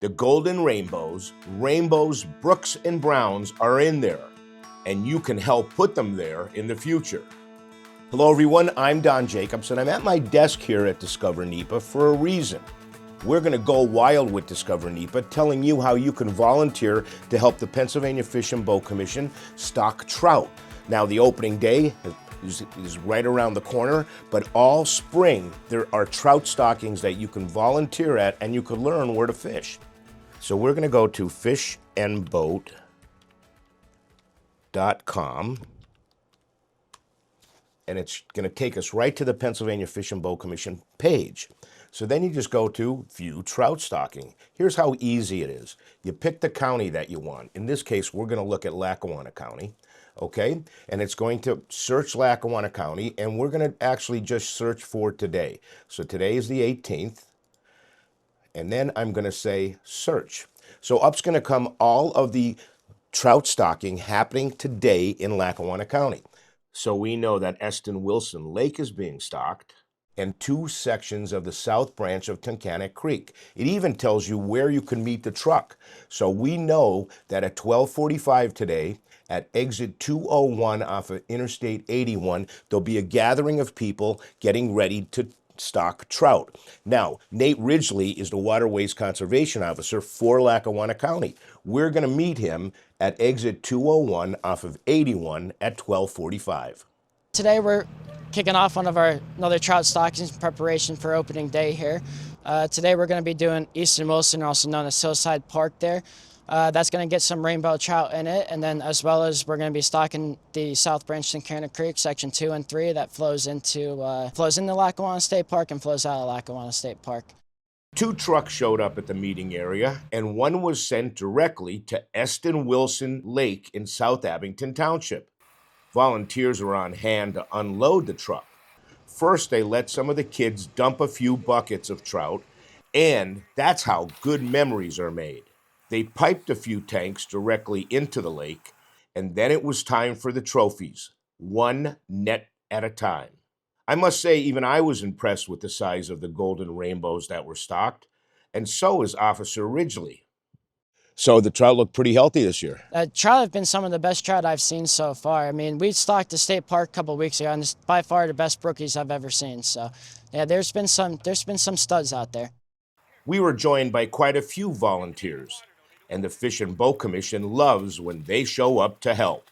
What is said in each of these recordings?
The golden rainbows, brooks, and browns are in there, and you can help put them there in the future. Hello everyone, I'm Don Jacobs, and I'm at my desk here at DiscoverNEPA for a reason. We're going to go wild with DiscoverNEPA, telling you how you can volunteer to help the Pennsylvania Fish and Boat Commission stock trout. Now, the opening day is right around the corner, but all spring there are trout stockings that you can volunteer at and you can learn where to fish. So we're going to go to fishandboat.com, and it's going to take us right to the Pennsylvania Fish and Boat Commission page. So then you just go to View Trout Stocking. Here's how easy it is. You pick the county that you want. In this case, we're going to look at Lackawanna County, okay? And it's going to search Lackawanna County, and we're going to actually just search for today. So today is the 18th, and then I'm going to say search. So up's going to come all of the trout stocking happening today in Lackawanna County. So we know that Eston Wilson Lake is being stocked, and 2 sections of the south branch of Tunkhannock Creek. It even tells you where you can meet the truck. So we know that at 12:45 today, at exit 201 off of Interstate 81, there'll be a gathering of people getting ready to stock trout. Now, Nate Ridgley is the Waterways Conservation Officer for Lackawanna County. We're going to meet him at exit 201 off of 81 at 12:45. Today we're kicking off another trout stockings in preparation for opening day here. Today we're going to be doing Eston Wilson, also known as Hillside Park there. That's going to get some rainbow trout in it, and then as well as we're going to be stocking the South Branch Tunkhannock Creek, section 2 and 3, that flows into Lackawanna State Park and flows out of Lackawanna State Park. 2 trucks showed up at the meeting area, and one was sent directly to Eston Wilson Lake in South Abington Township. Volunteers are on hand to unload the truck. First, they let some of the kids dump a few buckets of trout, and that's how good memories are made. They piped a few tanks directly into the lake, and then it was time for the trophies, 1 net at a time. I must say, even I was impressed with the size of the golden rainbows that were stocked, and so is Officer Ridgley. So the trout look pretty healthy this year. Trout have been some of the best trout I've seen so far. I mean, we stocked the state park a couple weeks ago, and it's by far the best brookies I've ever seen. So, yeah, there's been some studs out there. We were joined by quite a few volunteers, and the Fish and Boat Commission loves when they show up to help.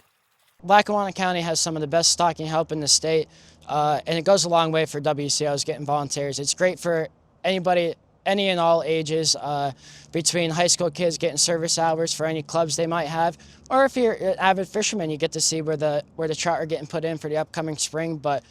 Lackawanna County has some of the best stocking help in the state, and it goes a long way for WCOs getting volunteers. It's great for anybody, any and all ages, between high school kids getting service hours for any clubs they might have, or if you're an avid fisherman, you get to see where the trout are getting put in for the upcoming spring. But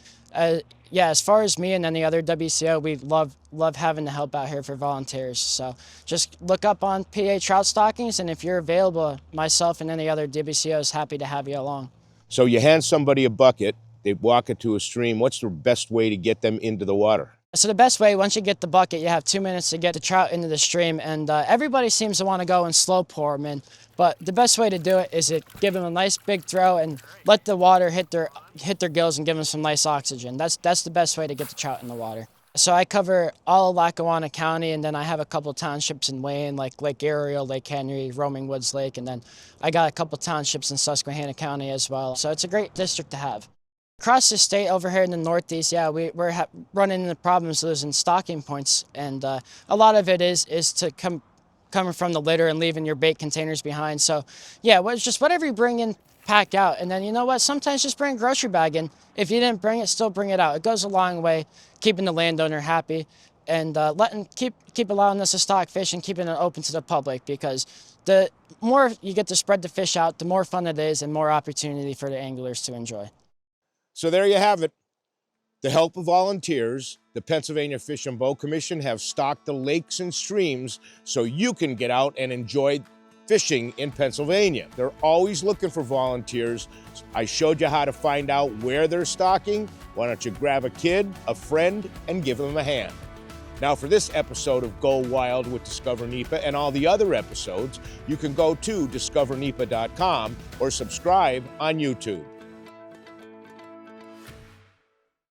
yeah, as far as me and any other WCO, we love having to help out here for volunteers. So just look up on PA Trout Stockings, and if you're available, myself and any other WCO is happy to have you along. So you hand somebody a bucket, they walk it to a stream. What's the best way to get them into the water? So the best way, once you get the bucket, you have 2 minutes to get the trout into the stream, and everybody seems to want to go and slow pour them in. But the best way to do it is to give them a nice big throw and let the water hit their gills and give them some nice oxygen. That's the best way to get the trout in the water. So I cover all of Lackawanna County, and then I have a couple townships in Wayne, like Lake Ariel, Lake Henry, Roaming Woods Lake, and then I got a couple townships in Susquehanna County as well. So it's a great district to have. Across the state over here in the Northeast, yeah, we're running into problems losing stocking points, and a lot of it is to coming from the litter and leaving your bait containers behind. So yeah, it's just whatever you bring in, pack out, and then you know what? Sometimes just bring a grocery bag in. If you didn't bring it, still bring it out. It goes a long way, keeping the landowner happy and keep allowing us to stock fish and keeping it open to the public, because the more you get to spread the fish out, the more fun it is and more opportunity for the anglers to enjoy. So there you have it. The help of volunteers, the Pennsylvania Fish and Boat Commission have stocked the lakes and streams so you can get out and enjoy fishing in Pennsylvania. They're always looking for volunteers. I showed you how to find out where they're stocking. Why don't you grab a kid, a friend, and give them a hand. Now, for this episode of Go Wild with DiscoverNEPA and all the other episodes, you can go to DiscoverNEPA.com or subscribe on YouTube.